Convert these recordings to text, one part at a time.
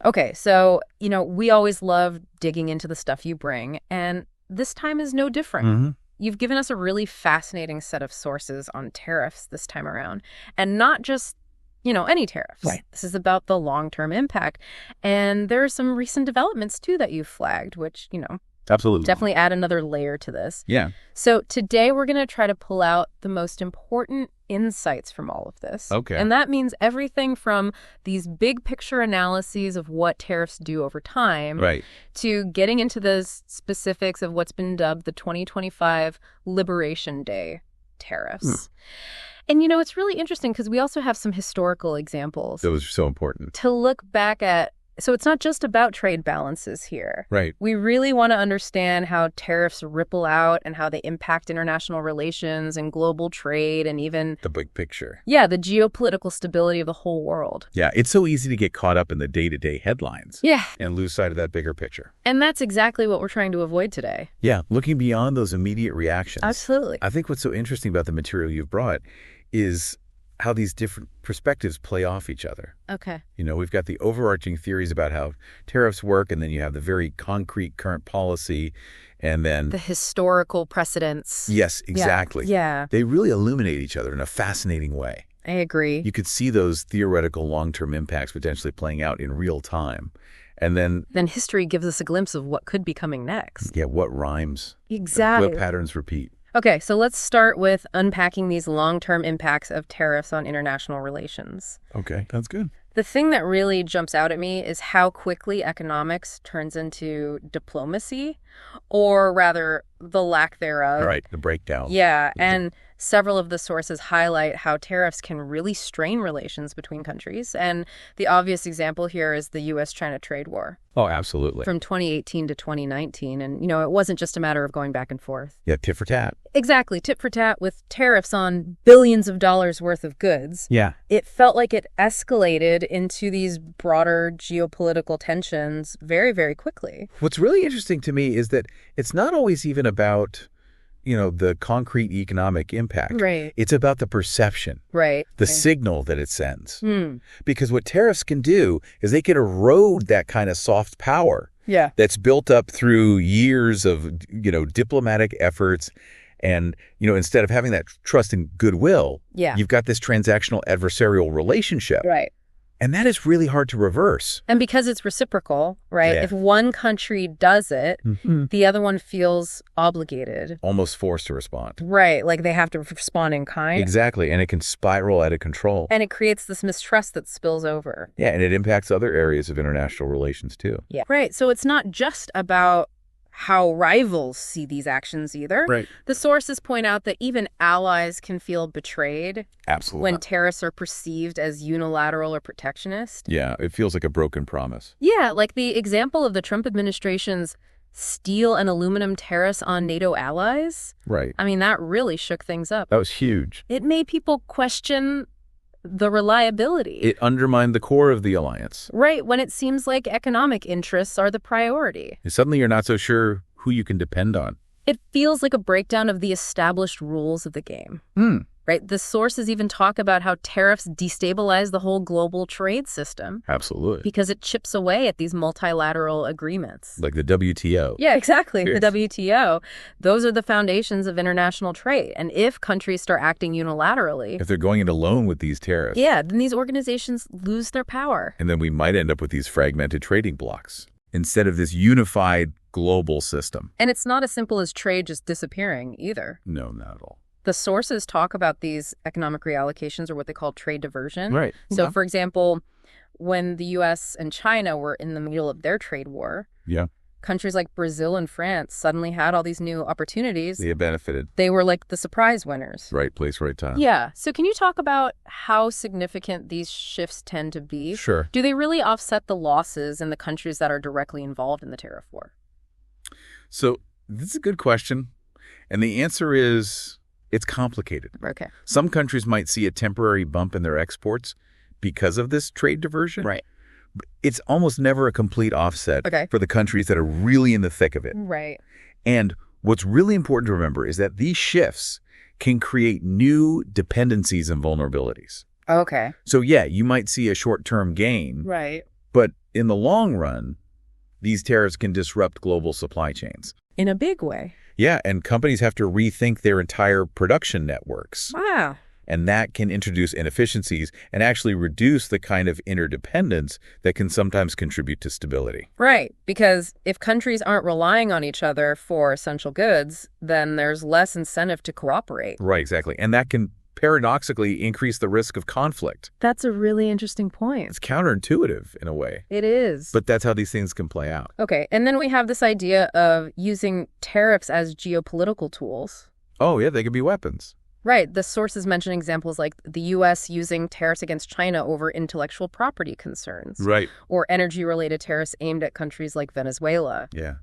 Okay, so, we always love digging into the stuff you bring, and this time is no different. Mm-hmm. You've given us a really fascinating set of sources on tariffs this time around, and not just, any tariffs. Right. This is about the long-term impact. And there are some recent developments, too, that you've flagged, which, Absolutely. definitely add another layer to this. Yeah. So today we're going to try to pull out the most important insights from all of this. Okay. And that means everything from these big picture analyses of what tariffs do over time Right. to getting into the specifics of what's been dubbed the 2025 Liberation Day tariffs. And, it's really interesting because we also have some historical examples That was so important. to look back at. So it's not just about trade balances here. Right. We really want to understand how tariffs ripple out and how they impact international relations and global trade and even, The big picture. the geopolitical stability of the whole world. Yeah, it's so easy to get caught up in the day-to-day headlines. Yeah. And lose sight of that bigger picture. And that's exactly what we're trying to avoid today. Yeah, looking beyond those immediate reactions. Absolutely. I think what's so interesting about the material you've brought is how these different perspectives play off each other. Okay. We've got the overarching theories about how tariffs work, and then you have the very concrete current policy, and then... The historical precedents. Yes, exactly. Yeah. They really illuminate each other in a fascinating way. I agree. You could see those theoretical long-term impacts potentially playing out in real time. And then history gives us a glimpse of what could be coming next. yeah, what rhymes? Exactly. What patterns repeat? Okay, so let's start with unpacking these long-term impacts of tariffs on international relations. Okay, that's good. The thing that really jumps out at me is how quickly economics turns into diplomacy, or rather, the lack thereof. All right, the breakdown. Yeah, and several of the sources highlight how tariffs can really strain relations between countries. And the obvious example here is the U.S.-China trade war Oh, absolutely. from 2018 to 2019. And, it wasn't just a matter of going back and forth. Yeah, tit for tat. Exactly, tit for tat with tariffs on billions of dollars worth of goods. Yeah. It felt like it escalated into these broader geopolitical tensions very, very quickly. What's really interesting to me is that it's not always even about, the concrete economic impact. Right. It's about the perception, Right. the signal that it sends. Because what tariffs can do is they can erode that kind of soft power Yeah. that's built up through years of, diplomatic efforts. And, instead of having that trust and goodwill, Yeah. you've got this transactional adversarial relationship. Right. And that is really hard to reverse. And because it's reciprocal, right? Yeah. If one country does it, Mm-hmm. the other one feels obligated. Almost forced to respond. Right. Like they have to respond in kind. Exactly. And it can spiral out of control. And it creates this mistrust that spills over. Yeah, and it impacts other areas of international relations too. Yeah. Right. So it's not just about how rivals see these actions either. Right. The sources point out that even allies can feel betrayed Absolutely. when tariffs are perceived as unilateral or protectionist. Yeah, it feels like a broken promise. Yeah, like the example of the Trump administration's steel and aluminum tariffs on NATO allies. Right. I mean, that really shook things up. That was huge. It made people question the reliability. It undermined the core of the alliance. Right, when it seems like economic interests are the priority. Suddenly you're not so sure who you can depend on. It feels like a breakdown of the established rules of the game. Right? The sources even talk about how tariffs destabilize the whole global trade system Absolutely. because it chips away at these multilateral agreements. Like the WTO. Yeah, exactly. Yes. The WTO. Those are the foundations of international trade. And if countries start acting unilaterally, If they're going it alone with these tariffs. yeah, then these organizations lose their power. And then we might end up with these fragmented trading blocks instead of this unified global system. And it's not as simple as trade just disappearing either. No, not at all. The sources talk about these economic reallocations, or what they call trade diversion. Right. So, Okay. for example, when the U.S. and China were in the middle of their trade war, Yeah. countries like Brazil and France suddenly had all these new opportunities. They benefited. They were like the surprise winners. Right place, right time. Yeah. So can you talk about how significant these shifts tend to be? Sure. Do they really offset the losses in the countries that are directly involved in the tariff war? So this is a good question. And the answer is it's complicated. Okay. Some countries might see a temporary bump in their exports because of this trade diversion. Right. It's almost never a complete offset Okay. for the countries that are really in the thick of it. Right. And what's really important to remember is that these shifts can create new dependencies and vulnerabilities. Okay. So yeah, you might see a short-term gain, Right. but in the long run, these tariffs can disrupt global supply chains. In a big way. Yeah, and companies have to rethink their entire production networks. Wow. And that can introduce inefficiencies and actually reduce the kind of interdependence that can sometimes contribute to stability. Right, because if countries aren't relying on each other for essential goods, then there's less incentive to cooperate. Right, exactly. And that can paradoxically increase the risk of conflict. That's a really interesting point. It's counterintuitive in a way. It is. But that's how these things can play out. Okay, and then we have this idea of using tariffs as geopolitical tools. Oh, yeah, they could be weapons. Right. The sources mention examples like the U.S. using tariffs against China over intellectual property concerns. Right. Or energy-related tariffs aimed at countries like Venezuela. Yeah.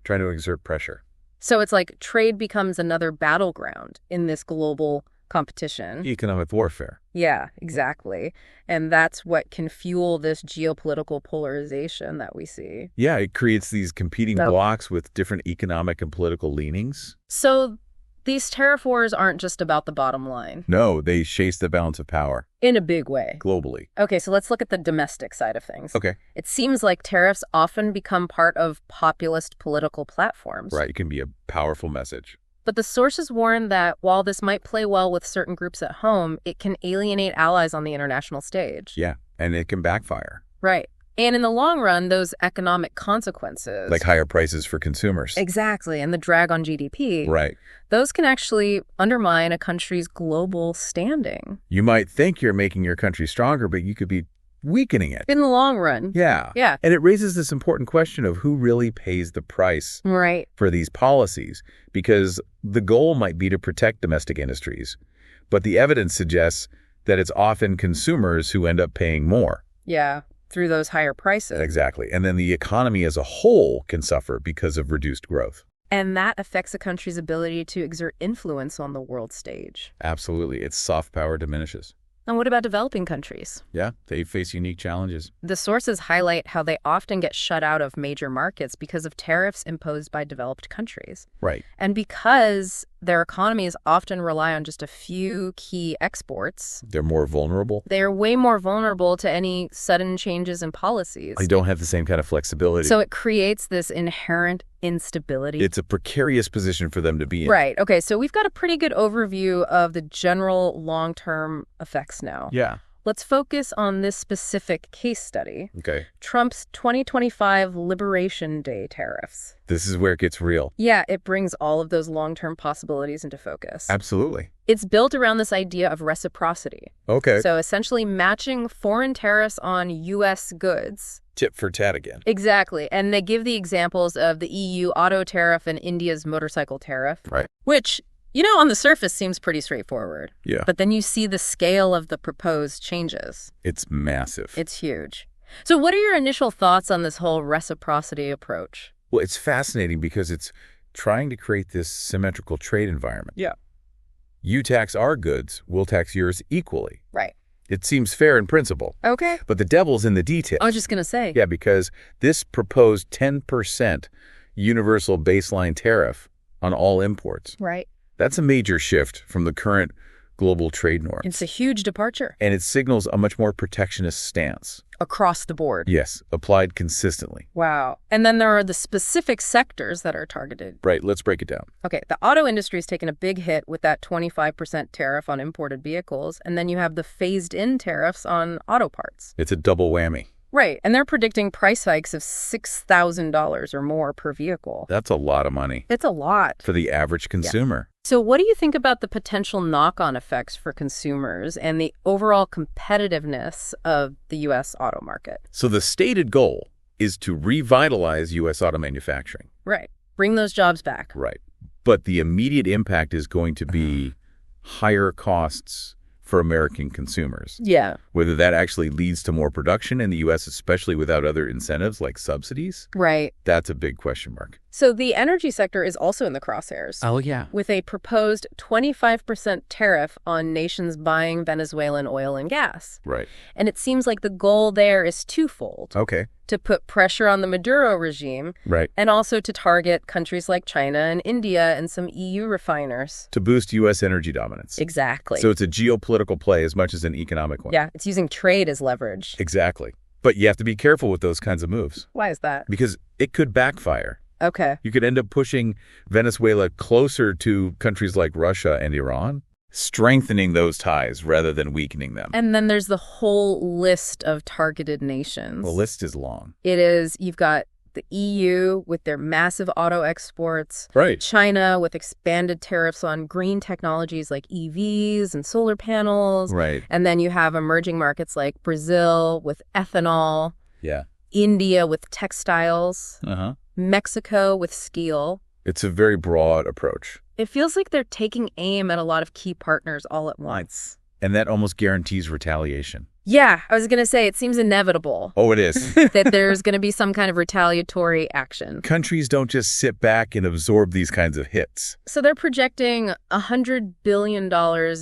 Trying to exert pressure. So it's like trade becomes another battleground in this global competition. Economic warfare. Yeah, exactly. And that's what can fuel this geopolitical polarization that we see. Yeah, it creates these competing blocks with different economic and political leanings. So these tariff wars aren't just about the bottom line. No, they chase the balance of power. In a big way. Globally. Okay, so let's look at the domestic side of things. Okay. It seems like tariffs often become part of populist political platforms. Right, it can be a powerful message. But the sources warn that while this might play well with certain groups at home, it can alienate allies on the international stage. Yeah, and it can backfire. Right. And in the long run, those economic consequences... Like higher prices for consumers. Exactly, and the drag on GDP. Right. Those can actually undermine a country's global standing. You might think you're making your country stronger, but you could be weakening it. In the long run. Yeah. Yeah. And it raises this important question of who really pays the price right. for these policies, because the goal might be to protect domestic industries, but the evidence suggests that it's often consumers who end up paying more. Yeah. Through those higher prices. Exactly. And then the economy as a whole can suffer because of reduced growth. And that affects a country's ability to exert influence on the world stage. Absolutely. Its soft power diminishes. And what about developing countries? Yeah, they face unique challenges. The sources highlight how they often get shut out of major markets because of tariffs imposed by developed countries. Right. And because their economies often rely on just a few key exports. They're more vulnerable. They're way more vulnerable to any sudden changes in policies. They don't have the same kind of flexibility. So it creates this inherent instability. It's a precarious position for them to be in. Right. Okay, so we've got a pretty good overview of the general long-term effects now. Yeah. Let's focus on this specific case study. Okay. Trump's 2025 Liberation Day tariffs. This is where it gets real. Yeah, it brings all of those long-term possibilities into focus. Absolutely. It's built around this idea of reciprocity. Okay. So essentially matching foreign tariffs on U.S. goods. Tit for tat again. Exactly. And they give the examples of the EU auto tariff and India's motorcycle tariff. Right. Which, you know, on the surface seems pretty straightforward. Yeah. But then you see the scale of the proposed changes. It's massive. It's huge. So what are your initial thoughts on this whole reciprocity approach? Well, it's fascinating because it's trying to create this symmetrical trade environment. Yeah. You tax our goods, we'll tax yours equally. Right. It seems fair in principle. Okay. But the devil's in the details. I was just going to say. Yeah, because this proposed 10% universal baseline tariff on all imports. Right. That's a major shift from the current global trade norms. It's a huge departure. And it signals a much more protectionist stance. Across the board. Yes, applied consistently. Wow. And then there are the specific sectors that are targeted. Right, let's break it down. Okay, the auto industry has taken a big hit with that 25% tariff on imported vehicles, and then you have the phased-in tariffs on auto parts. It's a double whammy. Right, and they're predicting price hikes of $6,000 or more per vehicle. That's a lot of money. It's a lot. For the average consumer. Yeah. So what do you think about the potential knock-on effects for consumers and the overall competitiveness of the U.S. auto market? So the stated goal is to revitalize U.S. auto manufacturing. Right. Bring those jobs back. Right. But the immediate impact is going to be higher costs for American consumers. Yeah. Whether that actually leads to more production in the U.S., especially without other incentives like subsidies. Right. That's a big question mark. So the energy sector is also in the crosshairs. Oh, yeah. With a proposed 25% tariff on nations buying Venezuelan oil and gas. Right. And it seems like the goal there is twofold. Okay. To put pressure on the Maduro regime. Right. And also to target countries like China and India and some EU refiners. To boost U.S. energy dominance. Exactly. So it's a geopolitical play as much as an economic one. Yeah, it's using trade as leverage. Exactly. But you have to be careful with those kinds of moves Why is that? because it could backfire. Okay. You could end up pushing Venezuela closer to countries like Russia and Iran, strengthening those ties rather than weakening them. And then there's the whole list of targeted nations. The list is long. It is, you've got the EU with their massive auto exports, Right. China with expanded tariffs on green technologies like EVs and solar panels. Right. And then you have emerging markets like Brazil with ethanol, Yeah. India with textiles, Uh-huh. Mexico with steel. It's a very broad approach. It feels like they're taking aim at a lot of key partners all at once. And that almost guarantees retaliation. Yeah, I was going to say, it seems inevitable Oh, it is. that there's going to be some kind of retaliatory action. Countries don't just sit back and absorb these kinds of hits. So they're projecting $100 billion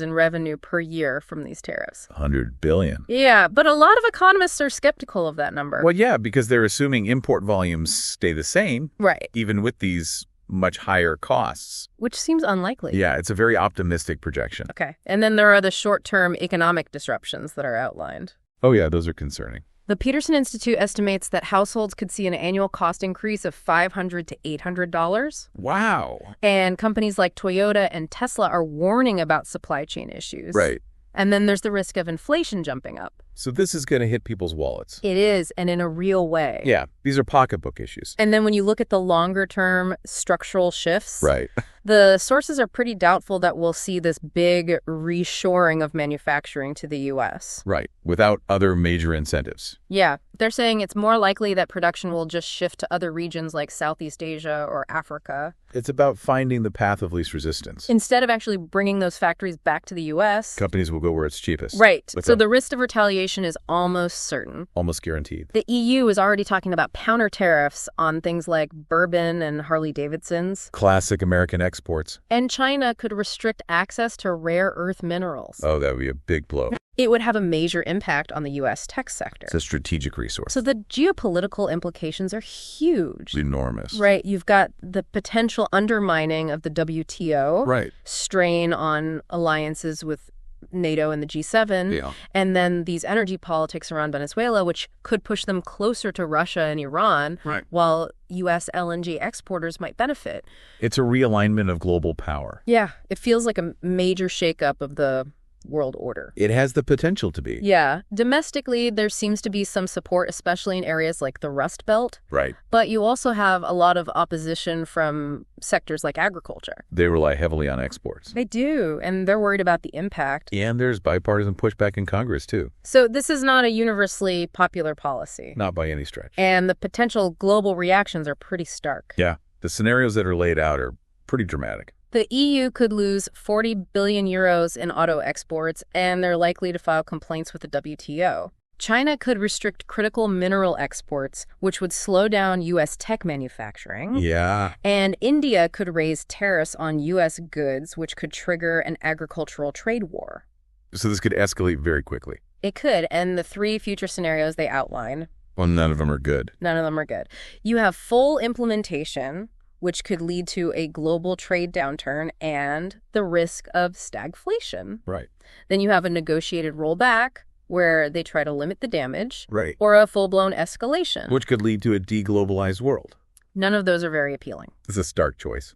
in revenue per year from these tariffs. 100 billion. Yeah, but a lot of economists are skeptical of that number. Well, yeah, because they're assuming import volumes stay the same, Right, even with these much higher costs. which seems unlikely. Yeah, it's a very optimistic projection. Okay, and then there are the short-term economic disruptions that are outlined. Oh, yeah, those are concerning. The Peterson Institute estimates that households could see an annual cost increase of $500 to $800. Wow. And companies like Toyota and Tesla are warning about supply chain issues. Right. And then there's the risk of inflation jumping up. So this is going to hit people's wallets. It is, and in a real way. Yeah, these are pocketbook issues. And then when you look at the longer-term structural shifts, Right. the sources are pretty doubtful that we'll see this big reshoring of manufacturing to the U.S. Right, without other major incentives. Yeah, they're saying it's more likely that production will just shift to other regions like Southeast Asia or Africa. It's about finding the path of least resistance. Instead of actually bringing those factories back to the U.S. Companies will go where it's cheapest. Right. What's So up? the risk of retaliation is almost certain. Almost guaranteed. The EU is already talking about counter tariffs on things like bourbon and Harley Davidsons. Classic American exports. And China could restrict access to rare earth minerals. Oh, that would be a big blow. It would have a major impact on the U.S. tech sector. It's a strategic resource. So the geopolitical implications are huge. Enormous. Right. You've got the potential undermining of the WTO. Right. Strain on alliances with NATO and the G7, Yeah. and then these energy politics around Venezuela, which could push them closer to Russia and Iran, Right. while U.S. LNG exporters might benefit. It's a realignment of global power. Yeah, it feels like a major shakeup of the world order. It has the potential to be. Yeah, domestically, there seems to be some support, especially in areas like the Rust Belt, Right. but you also have a lot of opposition from sectors like agriculture. They rely heavily on exports. They do, and they're worried about the impact. And there's bipartisan pushback in Congress, too. So this is not a universally popular policy. Not by any stretch. And the potential global reactions are pretty stark. Yeah. The scenarios that are laid out are pretty dramatic. The EU could lose 40 billion euros in auto exports, and they're likely to file complaints with the WTO. China could restrict critical mineral exports, which would slow down U.S. tech manufacturing. Yeah. And India could raise tariffs on U.S. goods, which could trigger an agricultural trade war. So this could escalate very quickly. It could, and the three future scenarios they outline, Well, none of them are good. none of them are good. You have full implementation, which could lead to a global trade downturn and the risk of stagflation. Right. Then you have a negotiated rollback, where they try to limit the damage, Right. or a full-blown escalation. Which could lead to a deglobalized world. None of those are very appealing. It's a stark choice.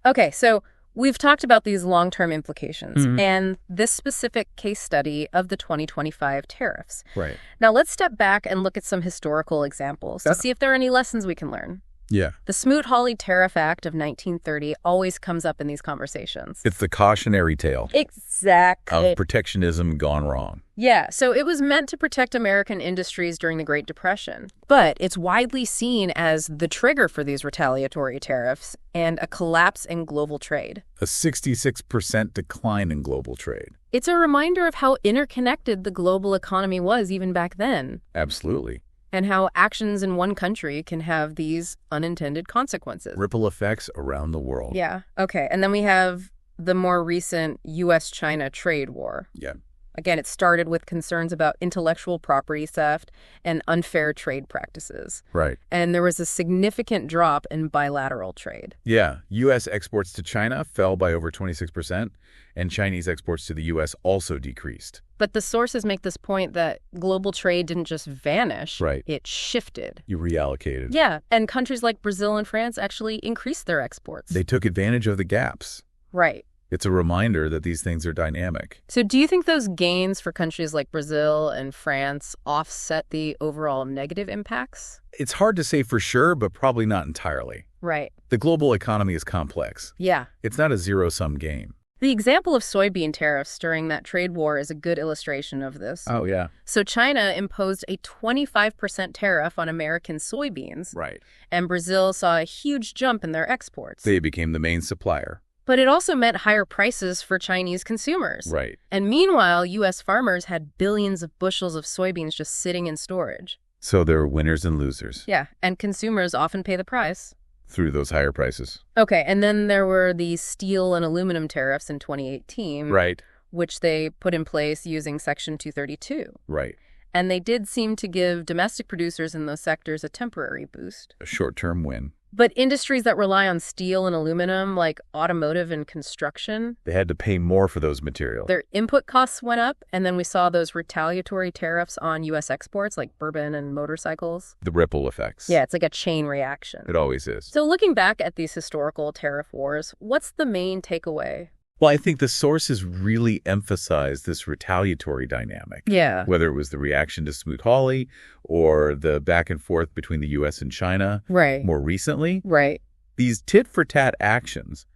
Okay, so we've talked about these long-term implications Mhm. and this specific case study of the 2025 tariffs. Right. Now let's step back and look at some historical examples to Yeah. see if there are any lessons we can learn. Yeah. The Smoot-Hawley Tariff Act of 1930 always comes up in these conversations. It's the cautionary tale Exactly. of protectionism gone wrong. Yeah, so it was meant to protect American industries during the Great Depression. But it's widely seen as the trigger for these retaliatory tariffs and a collapse in global trade. A 66% decline in global trade. It's a reminder of how interconnected the global economy was even back then, Absolutely. and how actions in one country can have these unintended consequences. Ripple effects around the world. Yeah, okay. And then we have the more recent U.S.-China trade war. Yeah. Again, it started with concerns about intellectual property theft and unfair trade practices. Right. And there was a significant drop in bilateral trade. Yeah. U.S. exports to China fell by over 26%, and Chinese exports to the U.S. also decreased. But the sources make this point that global trade didn't just vanish. Right. It shifted. You reallocated. Yeah, and countries like Brazil and France actually increased their exports. They took advantage of the gaps. Right. It's a reminder that these things are dynamic. So do you think those gains for countries like Brazil and France offset the overall negative impacts? It's hard to say for sure, but probably not entirely. Right. The global economy is complex. Yeah. It's not a zero-sum game. The example of soybean tariffs during that trade war is a good illustration of this. Oh, yeah. So China imposed a 25% tariff on American soybeans. Right. And Brazil saw a huge jump in their exports. They became the main supplier. But it also meant higher prices for Chinese consumers. Right. And meanwhile, U.S. farmers had billions of bushels of soybeans just sitting in storage. So there are winners and losers. Yeah, and consumers often pay the price. Through those higher prices. Okay, and then there were the steel and aluminum tariffs in 2018. Right. Which they put in place using Section 232. Right. And they did seem to give domestic producers in those sectors a temporary boost. A short-term win. But industries that rely on steel and aluminum, like automotive and construction, they had to pay more for those materials. Their input costs went up, and then we saw those retaliatory tariffs on U.S. exports, like bourbon and motorcycles. The ripple effects. Yeah, it's like a chain reaction. It always is. So looking back at these historical tariff wars, what's the main takeaway? Well, I think the sources really emphasize this retaliatory dynamic. Yeah. Whether it was the reaction to Smoot-Hawley or the back and forth between the U.S. and China right. more recently. Right. These tit-for-tat actions,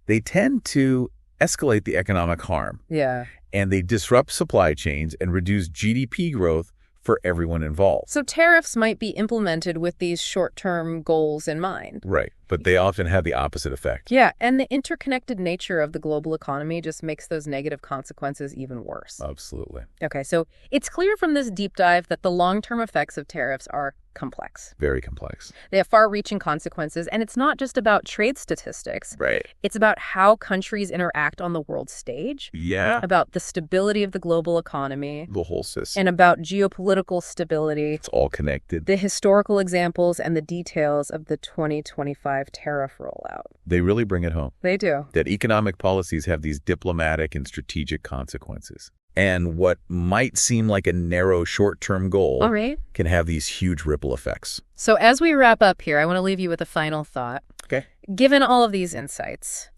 they tend to escalate the economic harm. Yeah. And they disrupt supply chains and reduce GDP growth for everyone involved. So tariffs might be implemented with these short-term goals in mind. Right. But they often have the opposite effect. Yeah, and the interconnected nature of the global economy just makes those negative consequences even worse. Absolutely. Okay, so it's clear from this deep dive that the long-term effects of tariffs are complex. Very complex. They have far-reaching consequences, and it's not just about trade statistics. Right. It's about how countries interact on the world stage. Yeah. About the stability of the global economy. The whole system. And about geopolitical stability. It's all connected. The historical examples and the details of the 2025 tariff rollout. They really bring it home. They do. That economic policies have these diplomatic and strategic consequences. And what might seem like a narrow short-term goal can have these huge ripple effects. So as we wrap up here, I want to leave you with a final thought. Okay. Given all of these insights,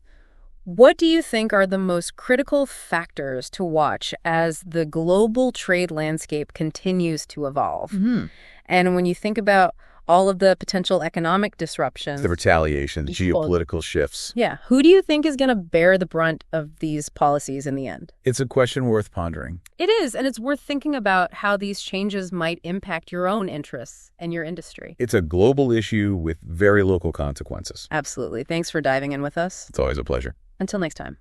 what do you think are the most critical factors to watch as the global trade landscape continues to evolve? Mm-hmm. And when you think about all of the potential economic disruptions, the retaliation, the geopolitical shifts. Yeah. Who do you think is going to bear the brunt of these policies in the end? It's a question worth pondering. It is, and it's worth thinking about how these changes might impact your own interests and your industry. It's a global issue with very local consequences. Absolutely. Thanks for diving in with us. It's always a pleasure. Until next time.